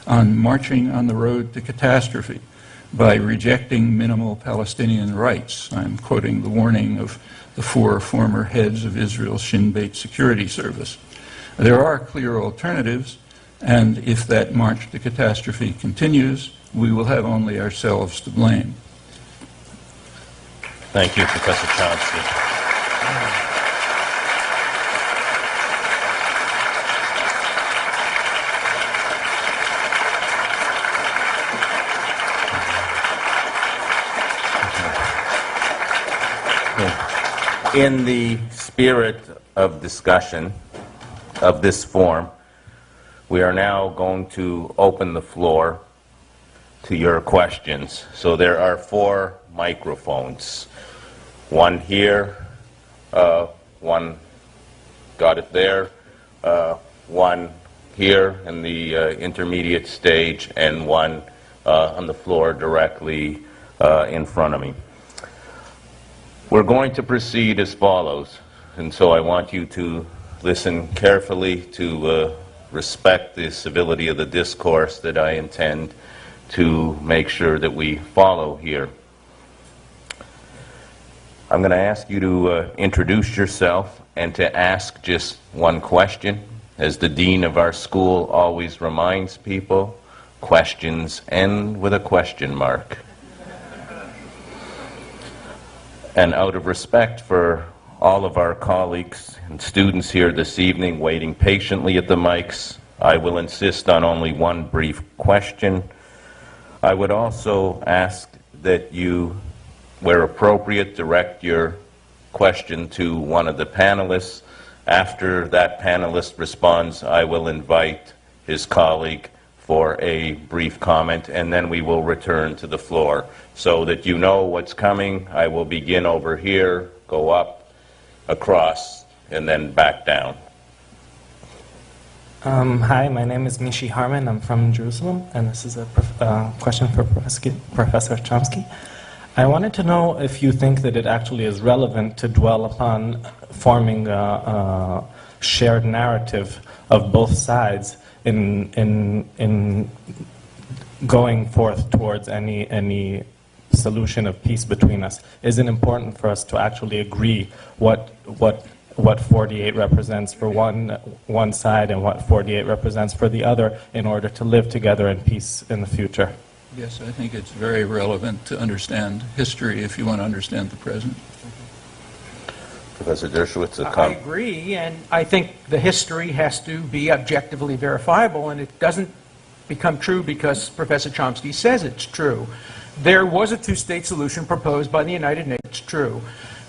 on marching on the road to catastrophe by rejecting minimal Palestinian rights. I'm quoting the warning of the 4 former heads of Israel's Shin Bet security service. There are clear alternatives, and if that march to catastrophe continues, we will have only ourselves to blame. Thank you, Professor Chomsky. In the spirit of discussion of this forum, we are now going to open the floor to your questions. So there are 4 microphones. One here, one got it there, one here in the intermediate stage, and one on the floor directly in front of me. We're going to proceed as follows, and so I want you to listen carefully, to respect the civility of the discourse that I intend to make sure that we follow here. I'm going to ask you to introduce yourself and to ask just one question. As the dean of our school always reminds people, questions end with a question mark. And out of respect for all of our colleagues and students here this evening waiting patiently at the mics, I will insist on only one brief question. I would also ask that you, where appropriate, direct your question to one of the panelists. After that panelist responds, I will invite his colleague for a brief comment, and then we will return to the floor. So that you know what's coming, I will begin over here, go up, across, and then back down. Hi, my name is Mishi Harman. I'm from Jerusalem, and this is a question for Professor Chomsky. I wanted to know if you think that it actually is relevant to dwell upon forming a shared narrative of both sides in going forth towards any solution of peace between us. Is it important for us to actually agree what 48 represents for one side and what 48 represents for the other in order to live together in peace in the future? Yes, I think it's very relevant to understand history if you want to understand the present. Professor Dershowitz, I agree, and I think the history has to be objectively verifiable, and it doesn't become true because Professor Chomsky says it's true. There was a 2-state solution proposed by the United Nations. It's true.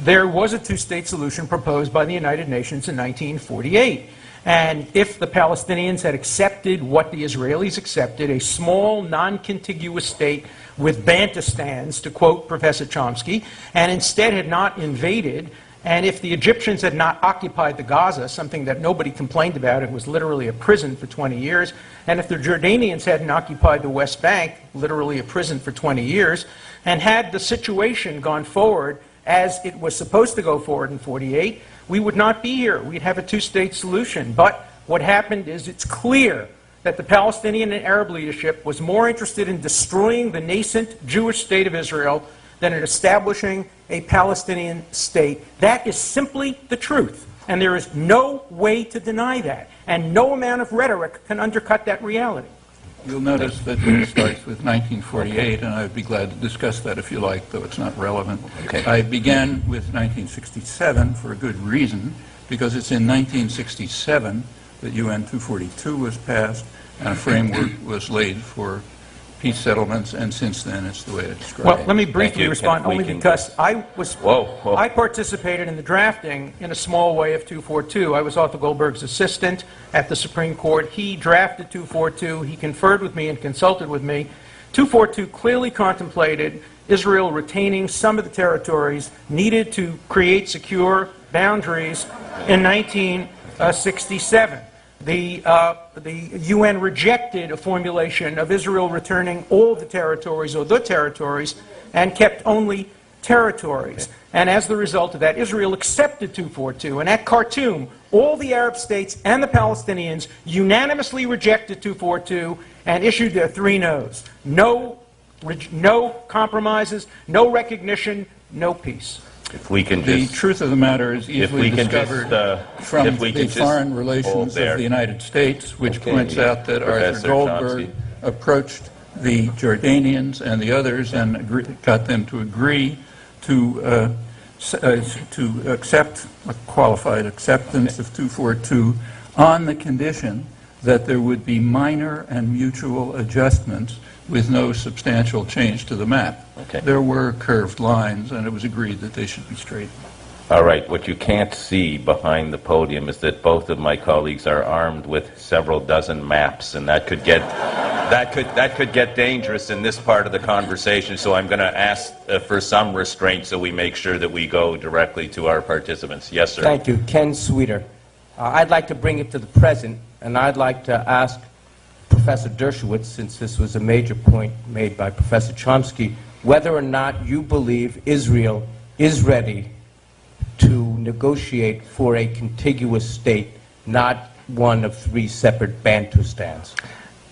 There was a 2-state solution proposed by the United Nations in 1948. And if the Palestinians had accepted what the Israelis accepted, a small, non-contiguous state with bantustans, to quote Professor Chomsky, and instead had not invaded, and if the Egyptians had not occupied the Gaza, something that nobody complained about, it was literally a prison for 20 years, and if the Jordanians hadn't occupied the West Bank, literally a prison for 20 years, and had the situation gone forward as it was supposed to go forward in 48, we would not be here. We'd have a 2-state solution. But what happened is it's clear that the Palestinian and Arab leadership was more interested in destroying the nascent Jewish state of Israel than in establishing a Palestinian state. That is simply the truth. And there is no way to deny that. And no amount of rhetoric can undercut that reality. You'll notice that it starts with 1948, and I'd be glad to discuss that if you like, though it's not relevant. Okay. I began with 1967 for a good reason, because it's in 1967 that UN 242 was passed, and a framework was laid for peace settlements, and since then it's the way I described it. Well, let me briefly respond, only because I participated in the drafting in a small way of 242. I was Arthur Goldberg's assistant at the Supreme Court. He drafted 242. He conferred with me and consulted with me. 242 clearly contemplated Israel retaining some of the territories needed to create secure boundaries in 1967. The UN rejected a formulation of Israel returning all the territories or the territories and kept only territories. And as the result of that, Israel accepted 242. And at Khartoum, all the Arab states and the Palestinians unanimously rejected 242 and issued their 3 no's. No compromises, no recognition, no peace. If we can The just... truth of the matter is easily discovered from if we the can just foreign hold relations there. of the United States, which Okay, points out that Arthur Professor Goldberg Chomsky. approached the Jordanians and the others and got them to agree to accept a qualified acceptance of 242 on the condition that there would be minor and mutual adjustments with no substantial change to the map. Okay. There were curved lines, and it was agreed that they should be straight. All right, what you can't see behind the podium is that both of my colleagues are armed with several dozen maps, and that could get dangerous in this part of the conversation, so I'm going to ask for some restraint so we make sure that we go directly to our participants. Yes, sir. Thank you. Ken Sweeter. I'd like to bring it to the present, and I'd like to ask Professor Dershowitz, since this was a major point made by Professor Chomsky, whether or not you believe Israel is ready to negotiate for a contiguous state, not one of 3 separate Bantustans.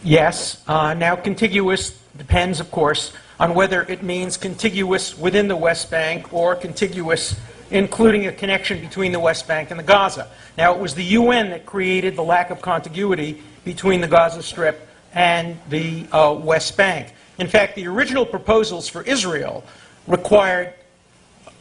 Yes. Now, contiguous depends, of course, on whether it means contiguous within the West Bank or contiguous including a connection between the West Bank and the Gaza. Now, it was the UN that created the lack of contiguity between the Gaza Strip and the West Bank. In fact, the original proposals for Israel required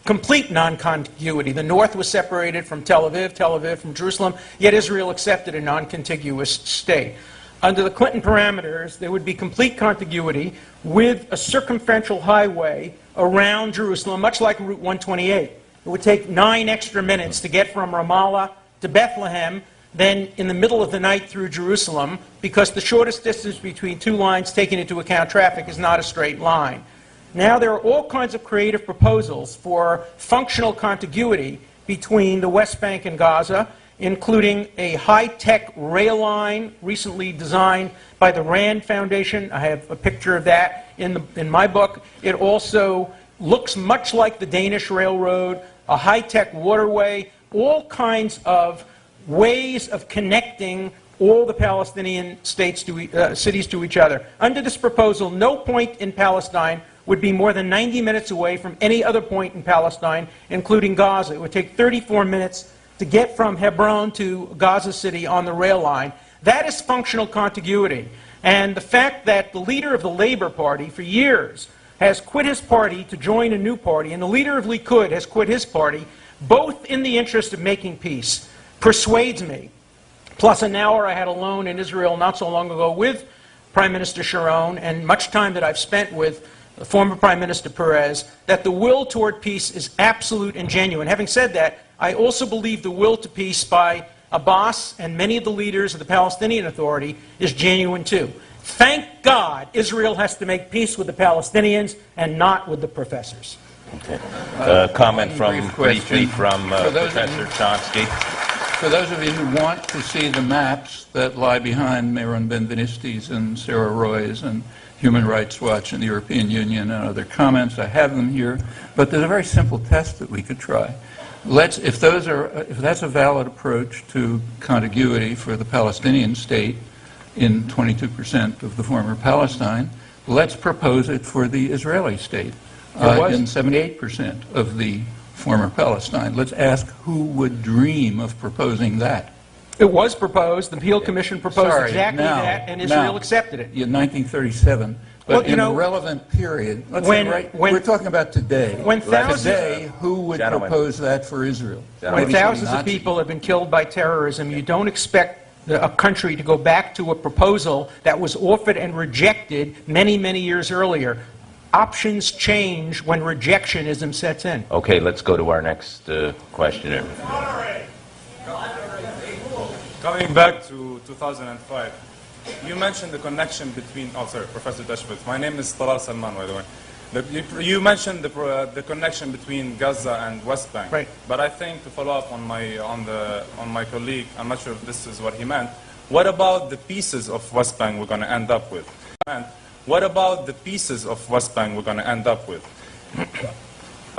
complete non-contiguity. The north was separated from Tel Aviv from Jerusalem, yet Israel accepted a non-contiguous state. Under the Clinton parameters, there would be complete contiguity with a circumferential highway around Jerusalem, much like Route 128. It would take 9 extra minutes to get from Ramallah to Bethlehem, then in the middle of the night through Jerusalem, because the shortest distance between 2 lines, taking into account traffic, is not a straight line. Now there are all kinds of creative proposals for functional contiguity between the West Bank and Gaza, including a high-tech rail line recently designed by the Rand Foundation. I have a picture of that in my book. It also looks much like the Danish railroad, a high-tech waterway, all kinds of ways of connecting all the Palestinian states cities to each other. Under this proposal, no point in Palestine would be more than 90 minutes away from any other point in Palestine, including Gaza. It would take 34 minutes to get from Hebron to Gaza City on the rail line. That is functional contiguity. And the fact that the leader of the Labour Party for years has quit his party to join a new party, and the leader of Likud has quit his party, both in the interest of making peace, persuades me. Plus an hour I had alone in Israel not so long ago with Prime Minister Sharon, and much time that I've spent with former Prime Minister Perez, that the will toward peace is absolute and genuine. Having said that, I also believe the will to peace by Abbas and many of the leaders of the Palestinian Authority is genuine too. Thank God Israel has to make peace with the Palestinians and not with the professors. Okay. Comment briefly from Professor Chomsky. For those of you who want to see the maps that lie behind Meron Benveniste's and Sarah Roy's and Human Rights Watch and the European Union and other comments, I have them here. But there's a very simple test that we could try. If that's a valid approach to contiguity for the Palestinian state in 22% of the former Palestine, let's propose it for the Israeli state in 78% of the former Palestine. Let's ask who would dream of proposing that. It was proposed. The Peel Commission proposed exactly that, and Israel accepted it. In 1937. But in a relevant period, we're talking about today. Today, who would propose that for Israel? When thousands of people have been killed by terrorism, you don't expect a country to go back to a proposal that was offered and rejected many, many years earlier. Options change when rejectionism sets in. Okay, let's go to our next questioner. Coming back to 2005, you mentioned the connection between... Oh, sorry, Professor Dershowitz. My name is Talal Salman, by the way. You mentioned the connection between Gaza and West Bank. Right. But I think, to follow up on my colleague, I'm not sure if this is what he meant. What about the pieces of West Bank we're going to end up with? What about the pieces of West Bank we're going to end up with? Okay,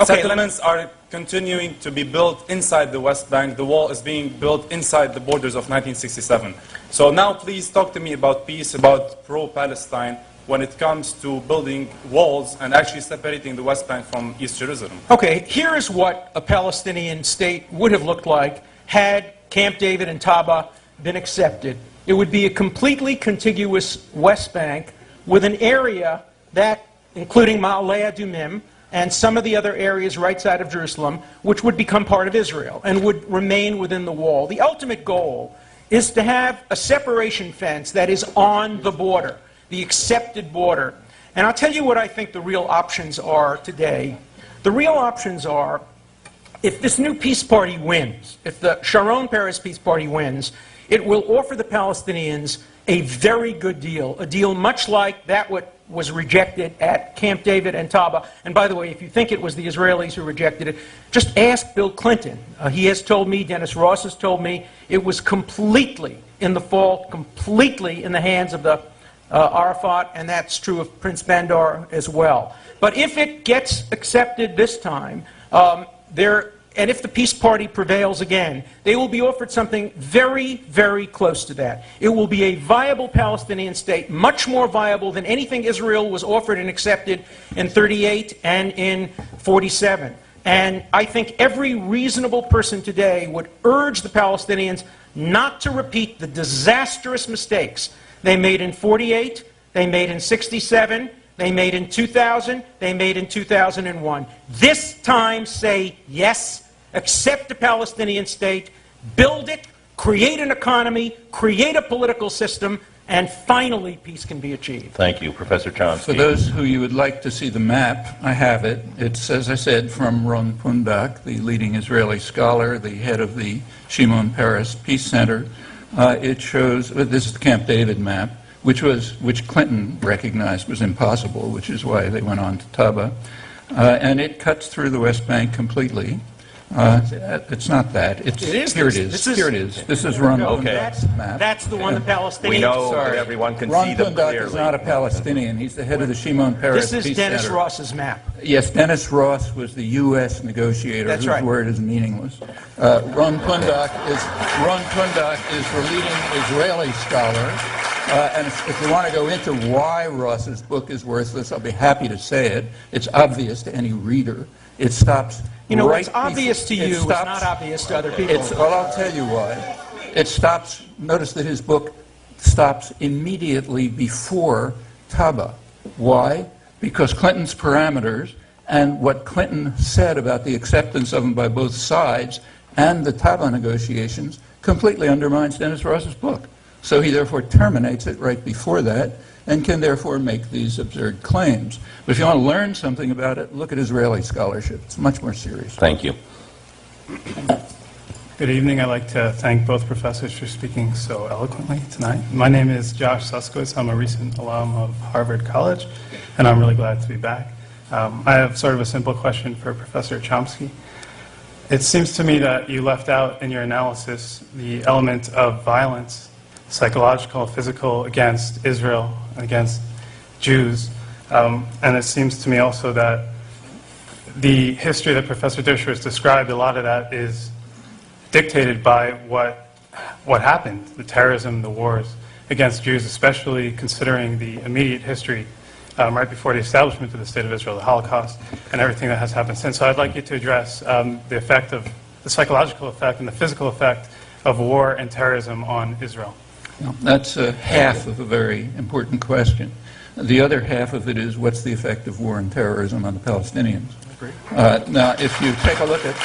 Settlements are continuing to be built inside the West Bank. The wall is being built inside the borders of 1967. So now please talk to me about peace, about pro-Palestine, when it comes to building walls and actually separating the West Bank from East Jerusalem. Okay, here is what a Palestinian state would have looked like had Camp David and Taba been accepted. It would be a completely contiguous West Bank with an area that, including Ma'aleh Adumim and some of the other areas right side of Jerusalem, which would become part of Israel and would remain within the wall. The ultimate goal is to have a separation fence that is on the border, the accepted border. And I'll tell you what I think the real options are today. The real options are, if this new peace party wins, if the Sharon Peres peace party wins, it will offer the Palestinians a very good deal, a deal much like that what was rejected at Camp David and Taba. And by the way, if you think it was the Israelis who rejected it, just ask Bill Clinton. He has told me, Dennis Ross has told me, it was completely in the fall, completely in the hands of the Arafat, and that's true of Prince Bandar as well. But if it gets accepted this time, and if the peace party prevails again, they will be offered something very, very close to that. It will be a viable Palestinian state, much more viable than anything Israel was offered and accepted in 38 and in 47. And I think every reasonable person today would urge the Palestinians not to repeat the disastrous mistakes they made in 48, they made in 67, they made in 2000, they made in 2001. This time say yes, accept a Palestinian state, build it, create an economy, create a political system, and finally peace can be achieved. Thank you, Professor Chomsky. For those who you would like to see the map, I have it. It's, as I said, from Ron Pundak, the leading Israeli scholar, the head of the Shimon Peres Peace Center. It shows, this is the Camp David map, which Clinton recognized was impossible, which is why they went on to Taba. And it cuts through the West Bank completely. It's not that. It is. Here it is. Here it is. This is Ron Pundak's map. That's the one the Palestinians... We know that everyone can Ron see them Pundak clearly. is not a Palestinian. He's the head of the Shimon Peres This is Peace Dennis Center. Ross's map. Yes, Dennis Ross was the U.S. negotiator That's whose right. word is meaningless. Ron Pundak is the leading Israeli scholar. And if you want to go into why Ross's book is worthless, I'll be happy to say it. It's obvious to any reader. It stops. You know, right what's obvious to you is not obvious to other people. Well, I'll tell you why. It stops. Notice that his book stops immediately before Taba. Why? Because Clinton's parameters and what Clinton said about the acceptance of them by both sides and the Taba negotiations completely undermines Dennis Ross's book. So he therefore terminates it right before that and can therefore make these absurd claims. But if you want to learn something about it, look at Israeli scholarship. It's much more serious. Thank you. Good evening. I'd like to thank both professors for speaking so eloquently tonight. My name is Josh Suskowitz. I'm a recent alum of Harvard College, and I'm really glad to be back. I have sort of a simple question for Professor Chomsky. It seems to me that you left out in your analysis the element of violence, psychological, physical, against Israel and against Jews. And it seems to me also that the history that Professor Dershowitz described, a lot of that is dictated by what happened, the terrorism, the wars against Jews, especially considering the immediate history right before the establishment of the State of Israel, the Holocaust, and everything that has happened since. So I'd like you to address the effect of the psychological effect and the physical effect of war and terrorism on Israel. Well, that's half of a very important question. The other half of it is, what's the effect of war and terrorism on the Palestinians? Now, if you take a look at,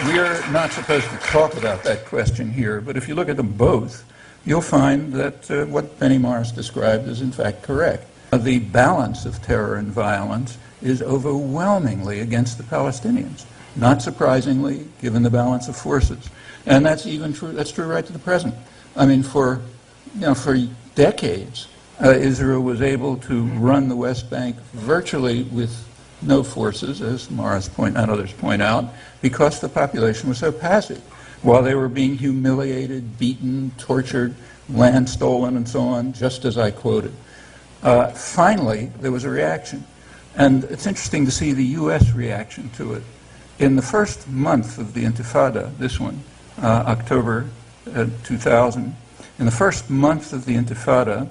we're not supposed to talk about that question here, but if you look at them both, you'll find that what Benny Morris described is in fact correct. The balance of terror and violence is overwhelmingly against the Palestinians, not surprisingly, given the balance of forces. And that's even true, that's true right to the present. I mean, for decades, Israel was able to run the West Bank virtually with no forces, as Morris and others point out, because the population was so passive. While they were being humiliated, beaten, tortured, land stolen, and so on, just as I quoted. Finally, there was a reaction. And it's interesting to see the U.S. reaction to it. in the first month of the Intifada, this one, October 2000, in the first month of the Intifada,